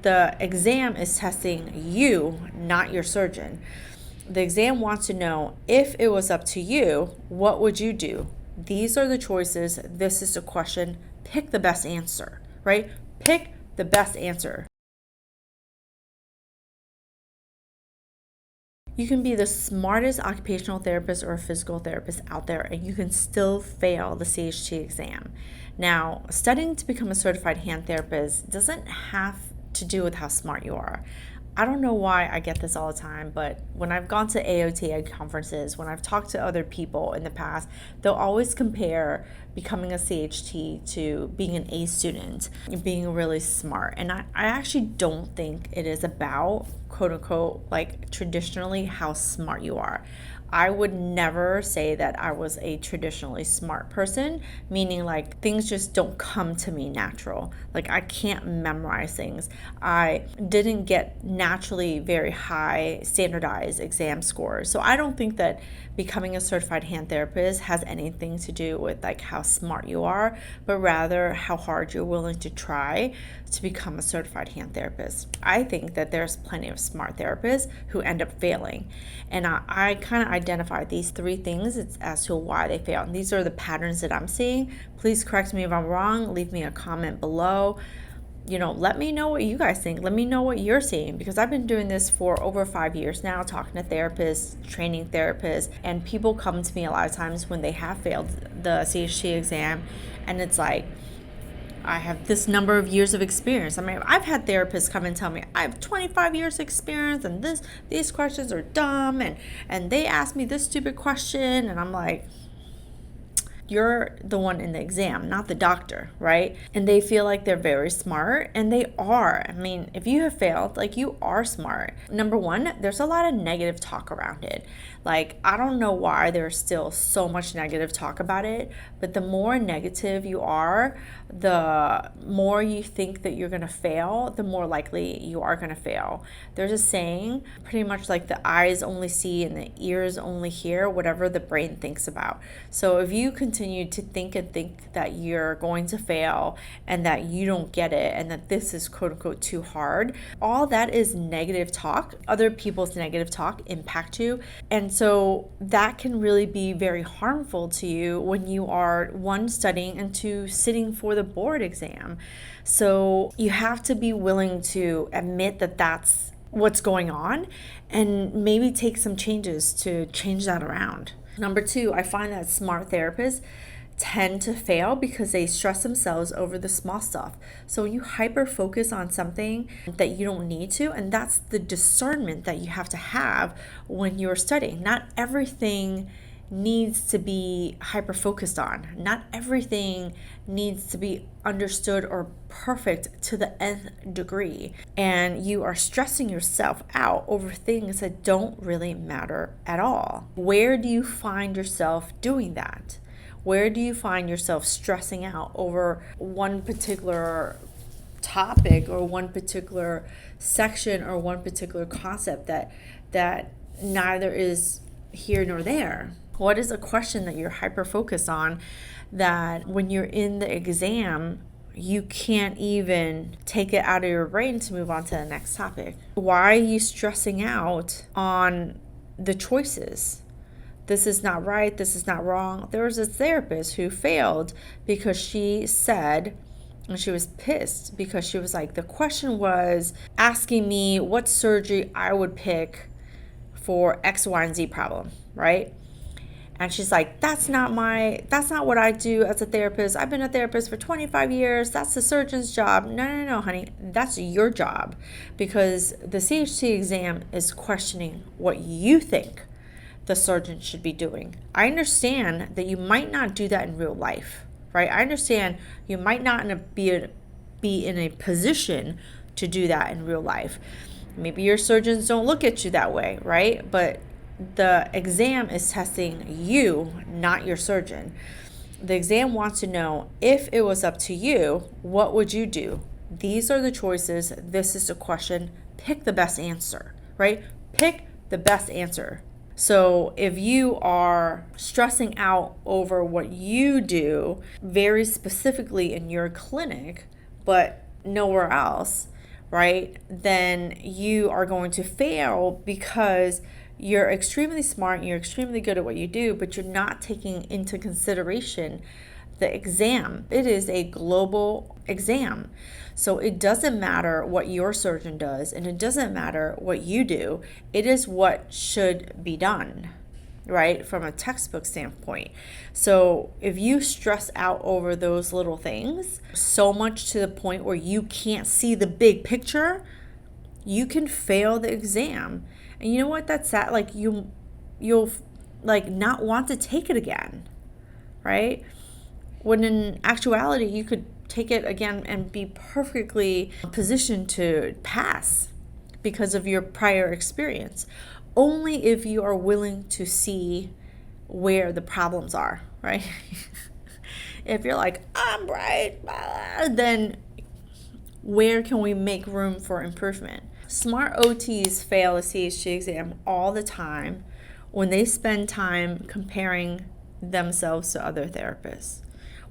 the exam is testing you, not your surgeon. The exam wants to know, if it was up to you, what would you do? These are the choices. This is the question. Pick the best answer, right? Pick the best answer. You can be the smartest occupational therapist or physical therapist out there, and you can still fail the CHT exam. Now, studying to become a certified hand therapist doesn't have to do with how smart you are. I don't know why I get this all the time, but when I've gone to AOTA conferences, when I've talked to other people in the past, they'll always compare becoming a CHT to being an A student, being really smart. And I actually don't think it is about, quote unquote, like traditionally how smart you are. I would never say that I was a traditionally smart person, meaning like things just don't come to me natural. Like I can't memorize things. I didn't get naturally very high standardized exam scores. So I don't think that becoming a certified hand therapist has anything to do with like how smart you are, but rather how hard you're willing to try to become a certified hand therapist. I think that there's plenty of smart therapists who end up failing. And I kind of identify these three things as to why they fail. And these are the patterns that I'm seeing. Please correct me if I'm wrong. Leave me a comment below. Let me know what you guys think. Let me know what you're seeing, because I've been doing this for over 5 years now, talking to therapists, training therapists, and people come to me a lot of times when they have failed the CHT exam, and it's like, I have this number of years of experience. I mean, I've had therapists come and tell me I have 25 years experience and these questions are dumb and they ask me this stupid question, and I'm like, you're the one in the exam, not the doctor, right? And they feel like they're very smart, and they are. I mean, if you have failed, like, you are smart. Number one, there's a lot of negative talk around it. Like, I don't know why there's still so much negative talk about it, but the more negative you are, the more you think that you're gonna fail, the more likely you are gonna fail. There's a saying, pretty much like the eyes only see and the ears only hear whatever the brain thinks about. So if you continue to think that you're going to fail and that you don't get it and that this is quote unquote too hard, all that is negative talk. Other people's negative talk impact you. And so that can really be very harmful to you when you are, one, studying, and two, sitting for the board exam. So you have to be willing to admit that that's what's going on and maybe take some changes to change that around. Number two, I find that smart therapists tend to fail because they stress themselves over the small stuff. So you hyper focus on something that you don't need to, and that's the discernment that you have to have when you're studying. Not everything needs to be hyper focused on. Not everything needs to be understood or perfect to the nth degree. And you are stressing yourself out over things that don't really matter at all. Where do you find yourself doing that? Where do you find yourself stressing out over one particular topic or one particular section or one particular concept that neither is here nor there? What is a question that you're hyper focused on that when you're in the exam, you can't even take it out of your brain to move on to the next topic? Why are you stressing out on the choices? This is not right, this is not wrong. There was a therapist who failed because she said, and she was pissed because she was like, the question was asking me what surgery I would pick for X, Y, and Z problem, right? And she's like, that's not what I do as a therapist. I've been a therapist for 25 years. That's the surgeon's job. No, honey. That's your job, because the CHT exam is questioning what you think the surgeon should be doing. I understand that you might not do that in real life, right? I understand you might not be in a position to do that in real life. Maybe your surgeons don't look at you that way, right? But the exam is testing you, not your surgeon. The exam wants to know, if it was up to you, what would you do? These are the choices. This is the question. Pick the best answer, right? Pick the best answer. So if you are stressing out over what you do very specifically in your clinic, but nowhere else, right, then you are going to fail because you're extremely smart and you're extremely good at what you do, but you're not taking into consideration the exam. It is a global exam. So it doesn't matter what your surgeon does and it doesn't matter what you do. It is what should be done, right? From a textbook standpoint. So if you stress out over those little things so much to the point where you can't see the big picture, you can fail the exam. And you know what? That's sad. Like you'll like not want to take it again, right? When in actuality, you could take it again and be perfectly positioned to pass because of your prior experience. Only if you are willing to see where the problems are, right? If you're like, I'm right, then where can we make room for improvement? Smart OTs fail the CHT exam all the time when they spend time comparing themselves to other therapists.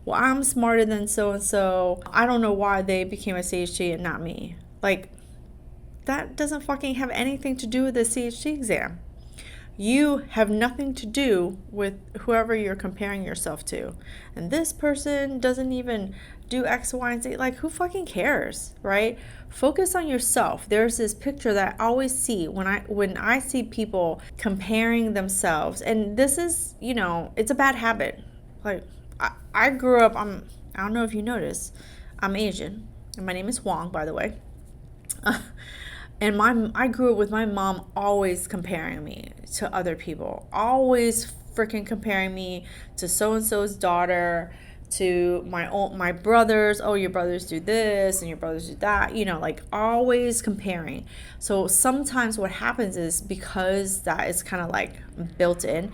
Well, I'm smarter than so-and-so. I don't know why they became a CHT and not me. Like, that doesn't fucking have anything to do with the CHT exam. You have nothing to do with whoever you're comparing yourself to. And this person doesn't even do X, Y, and Z. Like, who fucking cares, right? Focus on yourself. There's this picture that I always see when I see people comparing themselves. And this is, it's a bad habit. Like, I grew up, I don't know if you noticed, I'm Asian. And my name is Huang, by the way. And I grew up with my mom always comparing me to other people. Always freaking comparing me to so-and-so's daughter, to my brothers. Oh, your brothers do this and your brothers do that. Like always comparing. So sometimes what happens is because that is kind of like built in,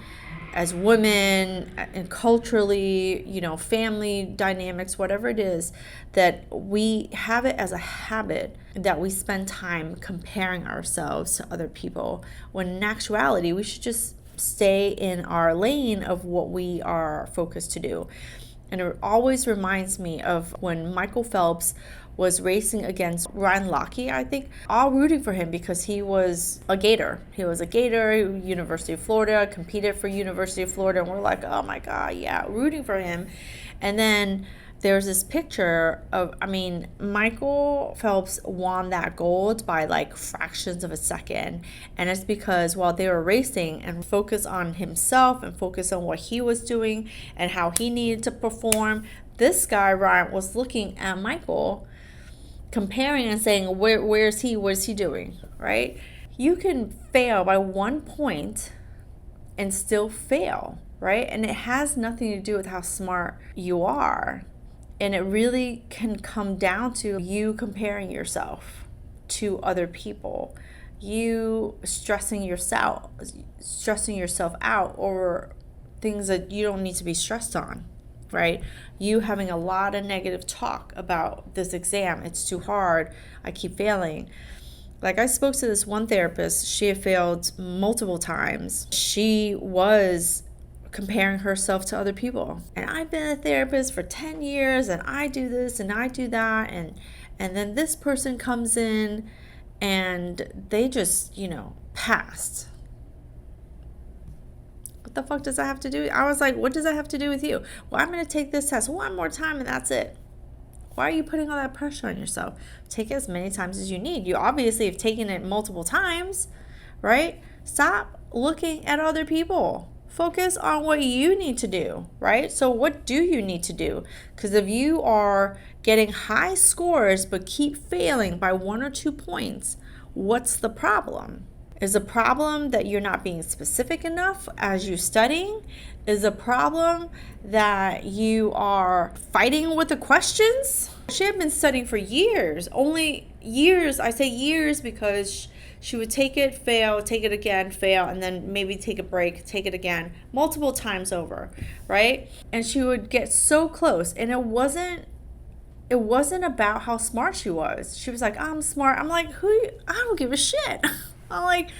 as women and culturally, family dynamics, whatever it is, that we have it as a habit that we spend time comparing ourselves to other people, when in actuality, we should just stay in our lane of what we are focused to do. And it always reminds me of when Michael Phelps was racing against Ryan Lochte, I think, all rooting for him because he was a Gator. He was a Gator, University of Florida, competed for University of Florida, and we're like, oh my God, yeah, rooting for him. And then there's this picture of, Michael Phelps won that gold by like fractions of a second. And it's because while they were racing and focus on himself and focus on what he was doing and how he needed to perform, this guy, Ryan, was looking at Michael, comparing and saying, where's he? What is he doing? Right? You can fail by 1 point and still fail, right? And it has nothing to do with how smart you are. And it really can come down to you comparing yourself to other people, you stressing yourself out over things that you don't need to be stressed on, right? You having a lot of negative talk about this exam. It's too hard. I keep failing. Like, I spoke to this one therapist. She had failed multiple times. She was comparing herself to other people. And I've been a therapist for 10 years and I do this and I do that. And then this person comes in and they just, passed. What the fuck does that have to do? I was like, what does that have to do with you? Well, I'm going to take this test one more time and that's it. Why are you putting all that pressure on yourself? Take it as many times as you need. You obviously have taken it multiple times, right? Stop looking at other people. Focus on what you need to do, right? So what do you need to do? Because if you are getting high scores but keep failing by 1 or 2 points, what's the problem? Is the problem that you're not being specific enough as you're studying? Is the problem that you are fighting with the questions? She had been studying for years, only years. I say years because she would take it, fail, take it again, fail, and then maybe take a break, take it again, multiple times over, right? And she would get so close, and it wasn't about how smart she was. She was like, I'm smart. I'm like, I don't give a shit. I'm like,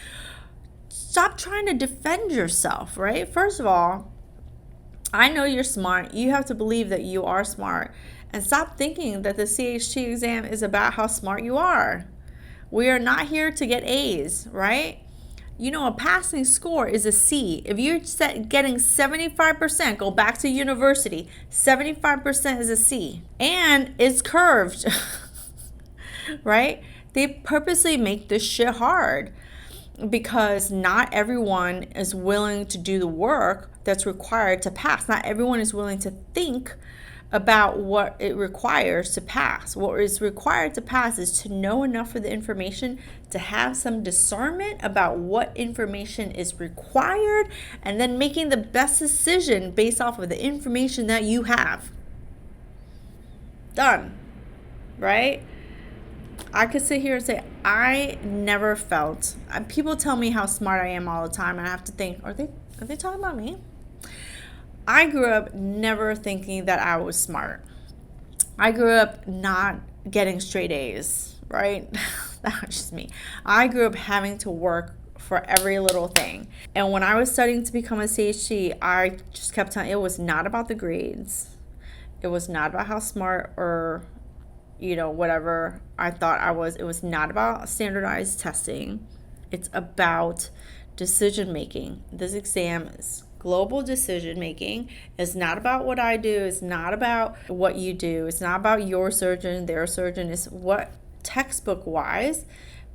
stop trying to defend yourself, right? First of all, I know you're smart. You have to believe that you are smart. And stop thinking that the CHT exam is about how smart you are. We are not here to get A's, right? A passing score is a C. If you're getting 75%, go back to university, 75% is a C. And it's curved, right? They purposely make this shit hard because not everyone is willing to do the work that's required to pass. Not everyone is willing to think about what it requires to pass. What is required to pass is to know enough of the information, to have some discernment about what information is required, and then making the best decision based off of the information that you have. Done. Right? I could sit here and say, I never felt, people tell me how smart I am all the time, and I have to think, are they talking about me? I grew up never thinking that I was smart. I grew up not getting straight A's, right? That was just me. I grew up having to work for every little thing. And when I was studying to become a CHT, I just kept telling, it was not about the grades. It was not about how smart or, whatever I thought I was. It was not about standardized testing. It's about decision making. This exam is global decision making. It's not about what I do. It's not about what you do. It's not about your surgeon, their surgeon. It's what textbook wise,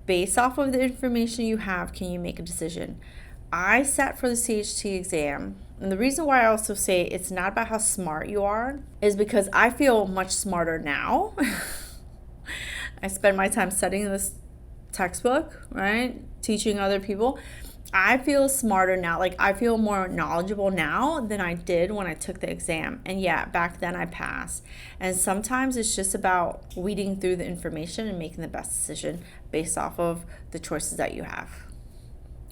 based off of the information you have, can you make a decision? I sat for the CHT exam. And the reason why I also say it's not about how smart you are is because I feel much smarter now. I spend my time studying this textbook, right? Teaching other people. I feel smarter now. Like, I feel more knowledgeable now than I did when I took the exam. And yeah, back then I passed. And sometimes it's just about weeding through the information and making the best decision based off of the choices that you have,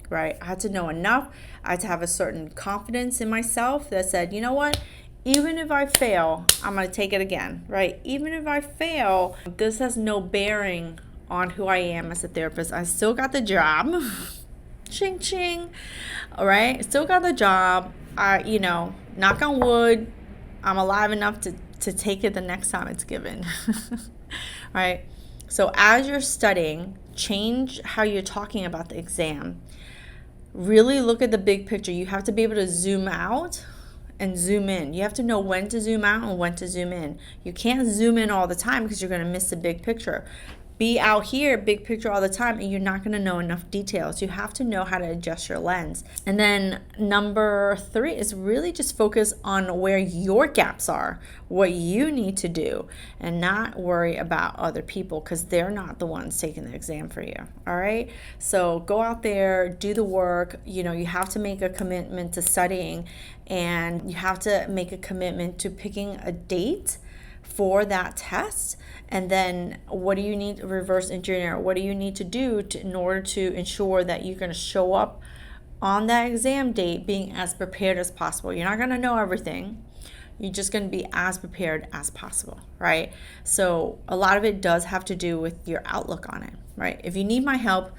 right? I had to know enough. I had to have a certain confidence in myself that said, you know what? Even if I fail, I'm going to take it again, right? Even if I fail, this has no bearing on who I am as a therapist. I still got the job. Ching ching. All right, still got the job. Knock on wood, I'm alive enough to take it the next time it's given. Right? So as you're studying, change how you're talking about the exam. Really look at the big picture. You have to be able to zoom out and zoom in. You have to know when to zoom out and when to zoom in. You can't zoom in all the time because you're going to miss the big picture. Be out here, big picture all the time, and you're not going to know enough details. You have to know how to adjust your lens. And then number 3 is really just focus on where your gaps are, what you need to do, and not worry about other people because they're not the ones taking the exam for you. All right? So go out there, do the work. You have to make a commitment to studying, and you have to make a commitment to picking a date for that test. And then what do you need to reverse engineer? What do you need to do in order to ensure that you're going to show up on that exam date being as prepared as possible? You're not going to know everything. You're just going to be as prepared as possible, right? So a lot of it does have to do with your outlook on it, right? If you need my help,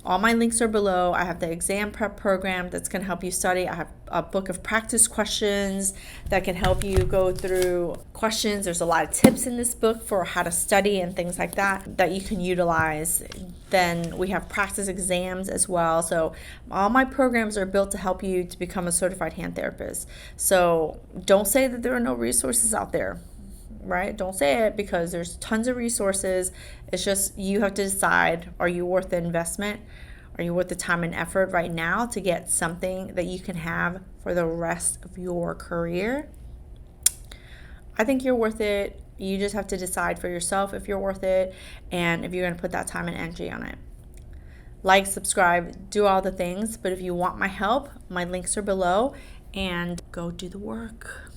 all my links are below. I have the exam prep program that's going to help you study. I have a book of practice questions that can help you go through questions. There's a lot of tips in this book for how to study and things like that you can utilize. Then we have practice exams as well. So all my programs are built to help you to become a certified hand therapist. So don't say that there are no resources out there. Right? Don't say it, because there's tons of resources. It's just you have to decide, are you worth the investment? Are you worth the time and effort right now to get something that you can have for the rest of your career? I think you're worth it. You just have to decide for yourself if you're worth it and if you're going to put that time and energy on it. Like, subscribe, do all the things. But if you want my help, my links are below, and go do the work.